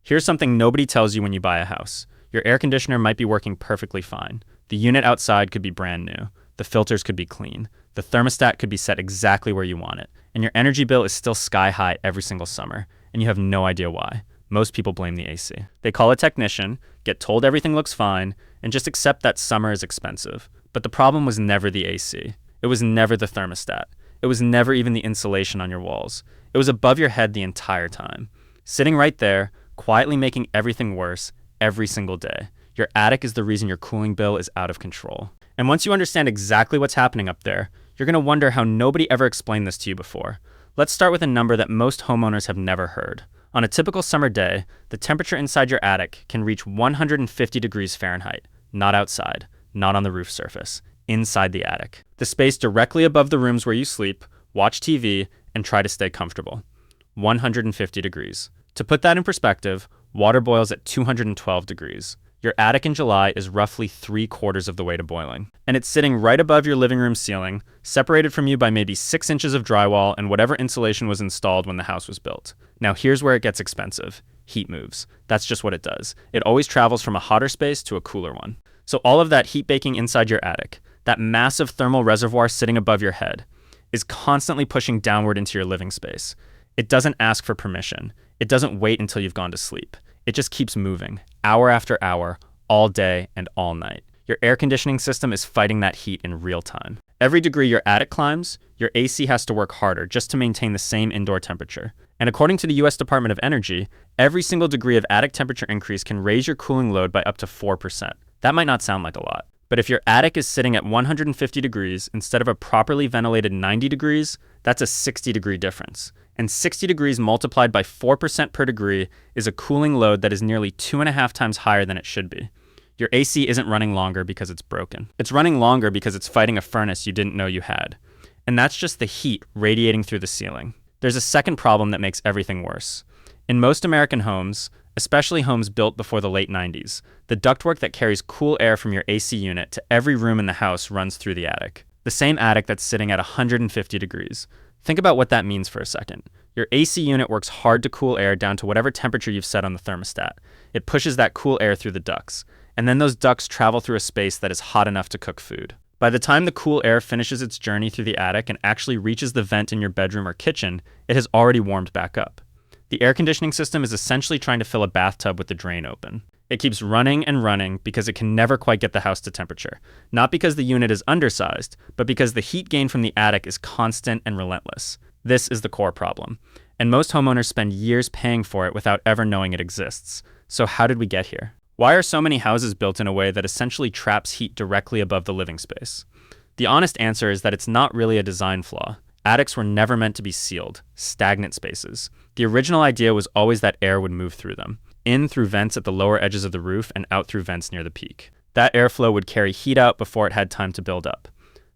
Here's something nobody tells you when you buy a house. Your air conditioner might be working perfectly fine. The unit outside could be brand new. The filters could be clean. The thermostat could be set exactly where you want it. And your energy bill is still sky high every single summer. And you have no idea why. Most people blame the AC. They call a technician, get told everything looks fine, and just accept that summer is expensive. But the problem was never the AC. It was never the thermostat. It was never even the insulation on your walls. It was above your head the entire time. Sitting right there, quietly making everything worse every single day. Your attic is the reason your cooling bill is out of control. And once you understand exactly what's happening up there, you're going to wonder how nobody ever explained this to you before. Let's start with a number that most homeowners have never heard. On a typical summer day, the temperature inside your attic can reach 150 degrees Fahrenheit, not outside, not on the roof surface, inside the attic. The space directly above the rooms where you sleep, watch TV, and try to stay comfortable. 150 degrees. To put that in perspective, water boils at 212 degrees. Your attic in July is roughly 3/4 of the way to boiling. And it's sitting right above your living room ceiling, separated from you by maybe 6 inches of drywall and whatever insulation was installed when the house was built. Now here's where it gets expensive. Heat moves. That's just what it does. It always travels from a hotter space to a cooler one. So all of that heat baking inside your attic, that massive thermal reservoir sitting above your head, is constantly pushing downward into your living space. It doesn't ask for permission. It doesn't wait until you've gone to sleep. It just keeps moving, hour after hour, all day and all night. Your air conditioning system is fighting that heat in real time. Every degree your attic climbs, your AC has to work harder just to maintain the same indoor temperature. And according to the US Department of Energy, every single degree of attic temperature increase can raise your cooling load by up to 4%. That might not sound like a lot, but if your attic is sitting at 150 degrees instead of a properly ventilated 90 degrees, that's a 60-degree difference. And 60 degrees multiplied by 4% per degree is a cooling load that is nearly 2.5 times higher than it should be. Your AC isn't running longer because it's broken. It's running longer because it's fighting a furnace you didn't know you had. And that's just the heat radiating through the ceiling. There's a second problem that makes everything worse. In most American homes, especially homes built before the late 90s, the ductwork that carries cool air from your AC unit to every room in the house runs through the attic. The same attic that's sitting at 150 degrees. Think about what that means for a second. Your AC unit works hard to cool air down to whatever temperature you've set on the thermostat. It pushes that cool air through the ducts, and then those ducts travel through a space that is hot enough to cook food. By the time the cool air finishes its journey through the attic and actually reaches the vent in your bedroom or kitchen, it has already warmed back up. The air conditioning system is essentially trying to fill a bathtub with the drain open. It keeps running and running because it can never quite get the house to temperature. Not because the unit is undersized, but because the heat gain from the attic is constant and relentless. This is the core problem. And most homeowners spend years paying for it without ever knowing it exists. So how did we get here? Why are so many houses built in a way that essentially traps heat directly above the living space? The honest answer is that it's not really a design flaw. Attics were never meant to be sealed, stagnant spaces. The original idea was always that air would move through them, in through vents at the lower edges of the roof and out through vents near the peak. That airflow would carry heat out before it had time to build up.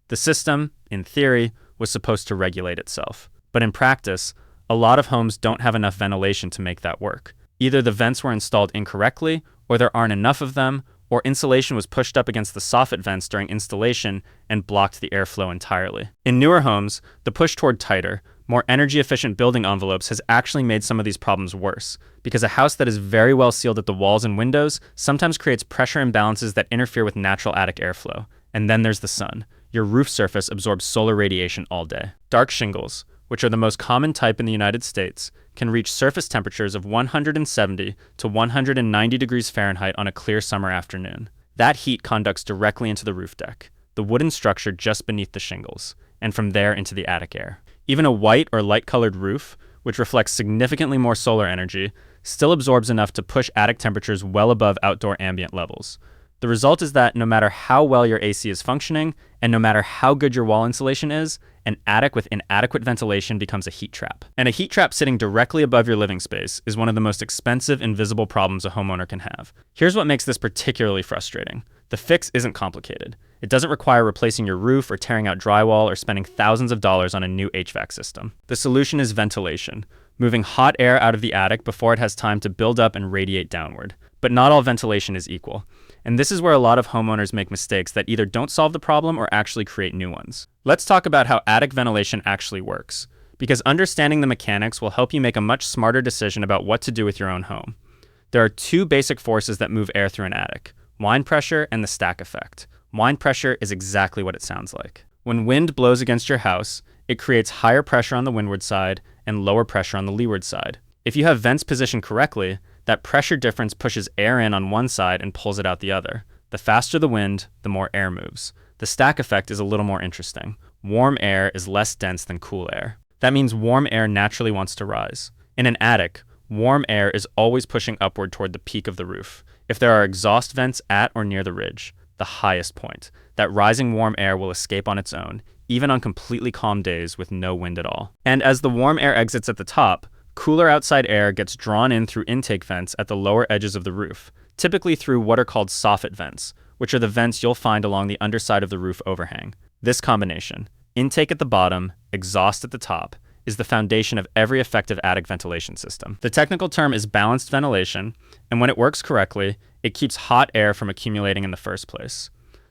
The system, in theory, was supposed to regulate itself. But in practice, a lot of homes don't have enough ventilation to make that work. Either the vents were installed incorrectly, or there aren't enough of them, or insulation was pushed up against the soffit vents during installation and blocked the airflow entirely. In newer homes, the push toward tighter, more energy-efficient building envelopes has actually made some of these problems worse, because a house that is very well sealed at the walls and windows sometimes creates pressure imbalances that interfere with natural attic airflow. And then there's the sun. Your roof surface absorbs solar radiation all day. Dark shingles, which are the most common type in the United States, can reach surface temperatures of 170 to 190 degrees Fahrenheit on a clear summer afternoon. That heat conducts directly into the roof deck, the wooden structure just beneath the shingles, and from there into the attic air. Even a white or light-colored roof, which reflects significantly more solar energy, still absorbs enough to push attic temperatures well above outdoor ambient levels. The result is that no matter how well your AC is functioning, and no matter how good your wall insulation is, an attic with inadequate ventilation becomes a heat trap. And a heat trap sitting directly above your living space is one of the most expensive, invisible problems a homeowner can have. Here's what makes this particularly frustrating. The fix isn't complicated. It doesn't require replacing your roof or tearing out drywall or spending thousands of dollars on a new HVAC system. The solution is ventilation, moving hot air out of the attic before it has time to build up and radiate downward. But not all ventilation is equal. And this is where a lot of homeowners make mistakes that either don't solve the problem or actually create new ones. Let's talk about how attic ventilation actually works, because understanding the mechanics will help you make a much smarter decision about what to do with your own home. There are two basic forces that move air through an attic: wind pressure and the stack effect. Wind pressure is exactly what it sounds like. When wind blows against your house, it creates higher pressure on the windward side and lower pressure on the leeward side. If you have vents positioned correctly, that pressure difference pushes air in on one side and pulls it out the other. The faster the wind, the more air moves. The stack effect is a little more interesting. Warm air is less dense than cool air. That means warm air naturally wants to rise. In an attic, warm air is always pushing upward toward the peak of the roof. If there are exhaust vents at or near the ridge, the highest point, that rising warm air will escape on its own, even on completely calm days with no wind at all. And as the warm air exits at the top, cooler outside air gets drawn in through intake vents at the lower edges of the roof, typically through what are called soffit vents, which are the vents you'll find along the underside of the roof overhang. This combination, intake at the bottom, exhaust at the top, is the foundation of every effective attic ventilation system. The technical term is balanced ventilation, and when it works correctly, it keeps hot air from accumulating in the first place.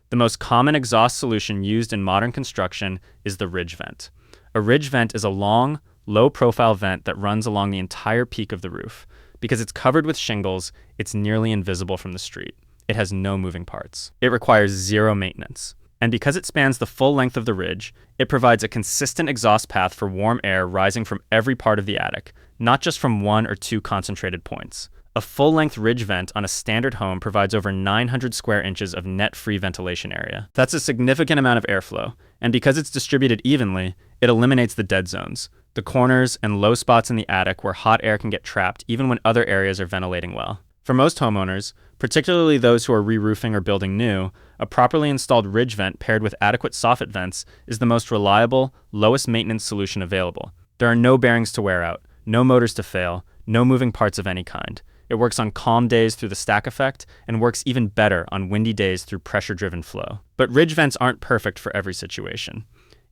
The most common exhaust solution used in modern construction is the ridge vent. A ridge vent is a long, low-profile vent that runs along the entire peak of the roof. Because it's covered with shingles, it's nearly invisible from the street. It has no moving parts. It requires zero maintenance. And because it spans the full length of the ridge, it provides a consistent exhaust path for warm air rising from every part of the attic, not just from one or two concentrated points. A full-length ridge vent on a standard home provides over 900 square inches of net-free ventilation area. That's a significant amount of airflow, and because it's distributed evenly, it eliminates the dead zones, the corners and low spots in the attic where hot air can get trapped even when other areas are ventilating well. For most homeowners, particularly those who are re-roofing or building new, a properly installed ridge vent paired with adequate soffit vents is the most reliable, lowest maintenance solution available. There are no bearings to wear out, no motors to fail, no moving parts of any kind. It works on calm days through the stack effect and works even better on windy days through pressure-driven flow. But ridge vents aren't perfect for every situation.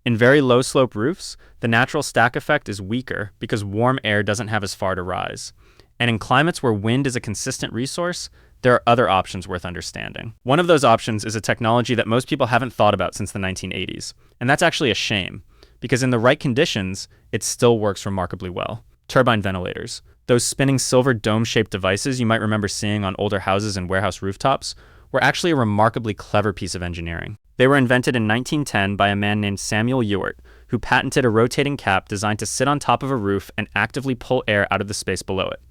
In very low-slope roofs, the natural stack effect is weaker because warm air doesn't have as far to rise. And in climates where wind is a consistent resource, there are other options worth understanding. One of those options is a technology that most people haven't thought about since the 1980s. And that's actually a shame, because in the right conditions, it still works remarkably well. Turbine ventilators. Those spinning silver dome-shaped devices you might remember seeing on older houses and warehouse rooftops were actually a remarkably clever piece of engineering. They were invented in 1910 by a man named Samuel Ewart, who patented a rotating cap designed to sit on top of a roof and actively pull air out of the space below it.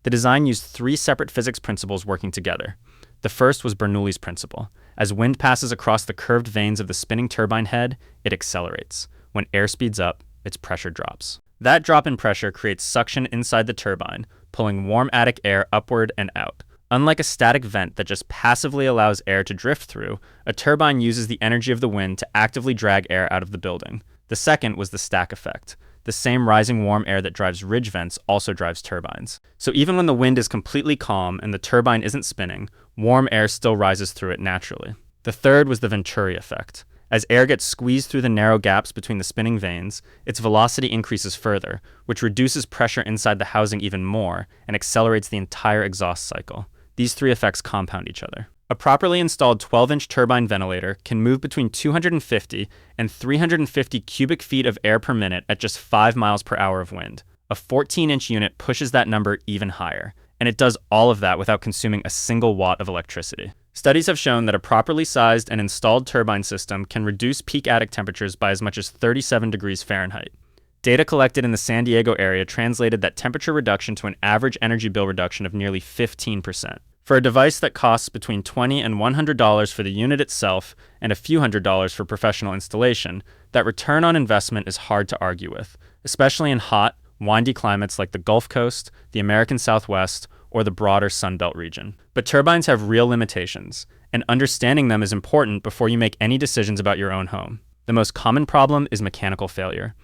The design used three separate physics principles working together. The first was Bernoulli's principle. As wind passes across the curved vanes of the spinning turbine head, it accelerates. When air speeds up, its pressure drops. That drop in pressure creates suction inside the turbine, pulling warm attic air upward and out. Unlike a static vent that just passively allows air to drift through, a turbine uses the energy of the wind to actively drag air out of the building. The second was the stack effect. The same rising warm air that drives ridge vents also drives turbines. So even when the wind is completely calm and the turbine isn't spinning, warm air still rises through it naturally. The third was the Venturi effect. As air gets squeezed through the narrow gaps between the spinning vanes, its velocity increases further, which reduces pressure inside the housing even more and accelerates the entire exhaust cycle. These three effects compound each other. A properly installed 12-inch turbine ventilator can move between 250 and 350 cubic feet of air per minute at just 5 miles per hour of wind. A 14-inch unit pushes that number even higher, and it does all of that without consuming a single watt of electricity. Studies have shown that a properly sized and installed turbine system can reduce peak attic temperatures by as much as 37 degrees Fahrenheit. Data collected in the San Diego area translated that temperature reduction to an average energy bill reduction of nearly 15%. For a device that costs between $20 and $100 for the unit itself and a few $100s for professional installation, that return on investment is hard to argue with, especially in hot, windy climates like the Gulf Coast, the American Southwest, or the broader Sunbelt region. But turbines have real limitations, and understanding them is important before you make any decisions about your own home. The most common problem is mechanical failure.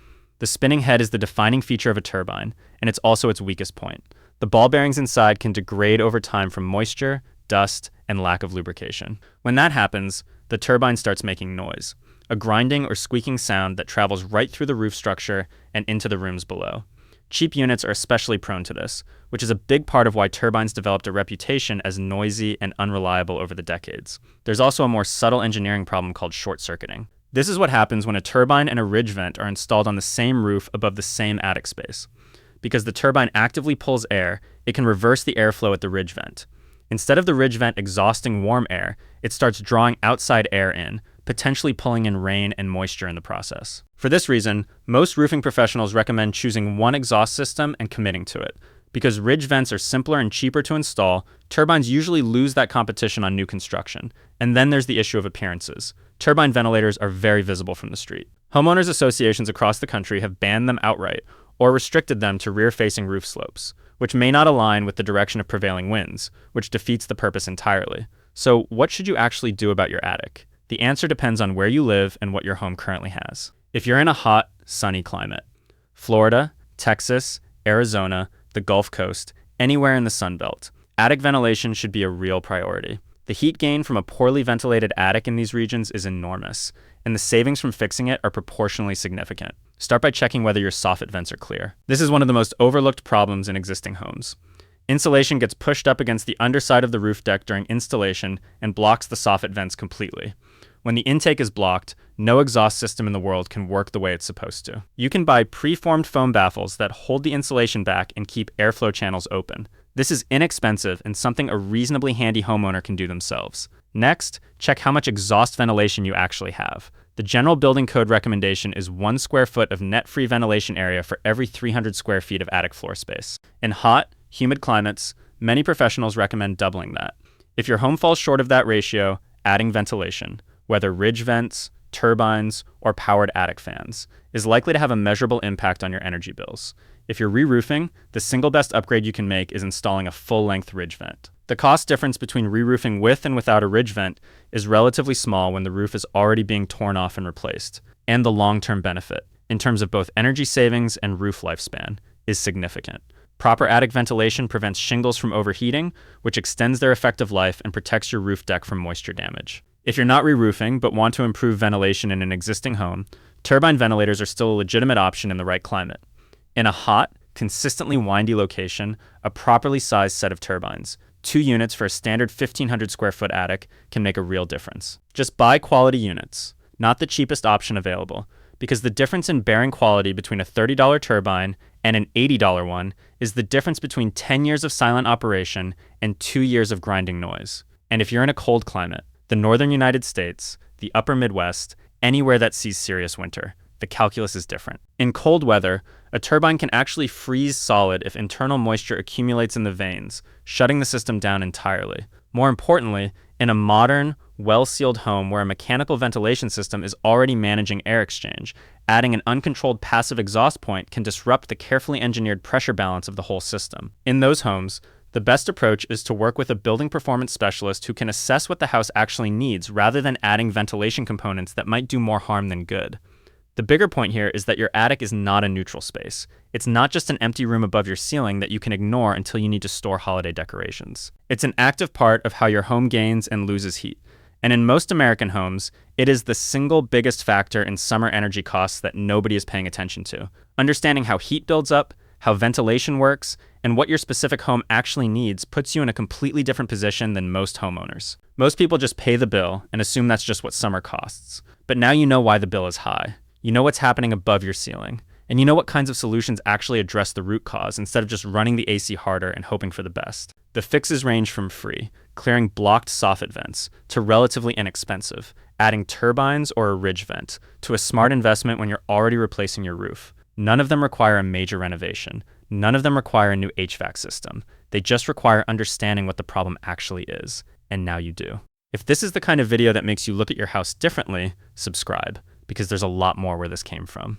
The spinning head is the defining feature of a turbine, and it's also its weakest point. The ball bearings inside can degrade over time from moisture, dust, and lack of lubrication. When that happens, the turbine starts making noise, a grinding or squeaking sound that travels right through the roof structure and into the rooms below. Cheap units are especially prone to this, which is a big part of why turbines developed a reputation as noisy and unreliable over the decades. There's also a more subtle engineering problem called short-circuiting. This is what happens when a turbine and a ridge vent are installed on the same roof above the same attic space. Because the turbine actively pulls air, it can reverse the airflow at the ridge vent. Instead of the ridge vent exhausting warm air, it starts drawing outside air in, potentially pulling in rain and moisture in the process. For this reason, most roofing professionals recommend choosing one exhaust system and committing to it. Because ridge vents are simpler and cheaper to install, turbines usually lose that competition on new construction. And then there's the issue of appearances. Turbine ventilators are very visible from the street. Homeowners associations across the country have banned them outright or restricted them to rear-facing roof slopes, which may not align with the direction of prevailing winds, which defeats the purpose entirely. So what should you actually do about your attic? The answer depends on where you live and what your home currently has. If you're in a hot, sunny climate, Florida, Texas, Arizona, the Gulf Coast, anywhere in the Sun Belt, attic ventilation should be a real priority. The heat gain from a poorly ventilated attic in these regions is enormous, and the savings from fixing it are proportionally significant. Start by checking whether your soffit vents are clear. This is one of the most overlooked problems in existing homes. Insulation gets pushed up against the underside of the roof deck during installation and blocks the soffit vents completely. When the intake is blocked, no exhaust system in the world can work the way it's supposed to. You can buy pre-formed foam baffles that hold the insulation back and keep airflow channels open. This is inexpensive and something a reasonably handy homeowner can do themselves. Next, check how much exhaust ventilation you actually have. The general building code recommendation is 1 square foot of net free ventilation area for every 300 square feet of attic floor space. In hot, humid climates, many professionals recommend doubling that. If your home falls short of that ratio, adding ventilation, whether ridge vents, turbines, or powered attic fans, is likely to have a measurable impact on your energy bills. If you're re-roofing, the single best upgrade you can make is installing a full-length ridge vent. The cost difference between re-roofing with and without a ridge vent is relatively small when the roof is already being torn off and replaced, and the long-term benefit, in terms of both energy savings and roof lifespan, is significant. Proper attic ventilation prevents shingles from overheating, which extends their effective life and protects your roof deck from moisture damage. If you're not re-roofing but want to improve ventilation in an existing home, turbine ventilators are still a legitimate option in the right climate. In a hot, consistently windy location, a properly sized set of turbines, 2 units for a standard 1,500 square foot attic, can make a real difference. Just buy quality units, not the cheapest option available, because the difference in bearing quality between a $30 turbine and an $80 one is the difference between 10 years of silent operation and 2 years of grinding noise. And if you're in a cold climate, the northern United States, the upper Midwest, anywhere that sees serious winter, the calculus is different. In cold weather, a turbine can actually freeze solid if internal moisture accumulates in the vanes, shutting the system down entirely. More importantly, in a modern, well-sealed home where a mechanical ventilation system is already managing air exchange, adding an uncontrolled passive exhaust point can disrupt the carefully engineered pressure balance of the whole system. In those homes, the best approach is to work with a building performance specialist who can assess what the house actually needs rather than adding ventilation components that might do more harm than good. The bigger point here is that your attic is not a neutral space. It's not just an empty room above your ceiling that you can ignore until you need to store holiday decorations. It's an active part of how your home gains and loses heat. And in most American homes, it is the single biggest factor in summer energy costs that nobody is paying attention to. Understanding how heat builds up, how ventilation works, and what your specific home actually needs puts you in a completely different position than most homeowners. Most people just pay the bill and assume that's just what summer costs. But now you know why the bill is high. You know what's happening above your ceiling. And you know what kinds of solutions actually address the root cause instead of just running the AC harder and hoping for the best. The fixes range from free, clearing blocked soffit vents, to relatively inexpensive, adding turbines or a ridge vent, to a smart investment when you're already replacing your roof. None of them require a major renovation. None of them require a new HVAC system. They just require understanding what the problem actually is. And now you do. If this is the kind of video that makes you look at your house differently, subscribe, because there's a lot more where this came from.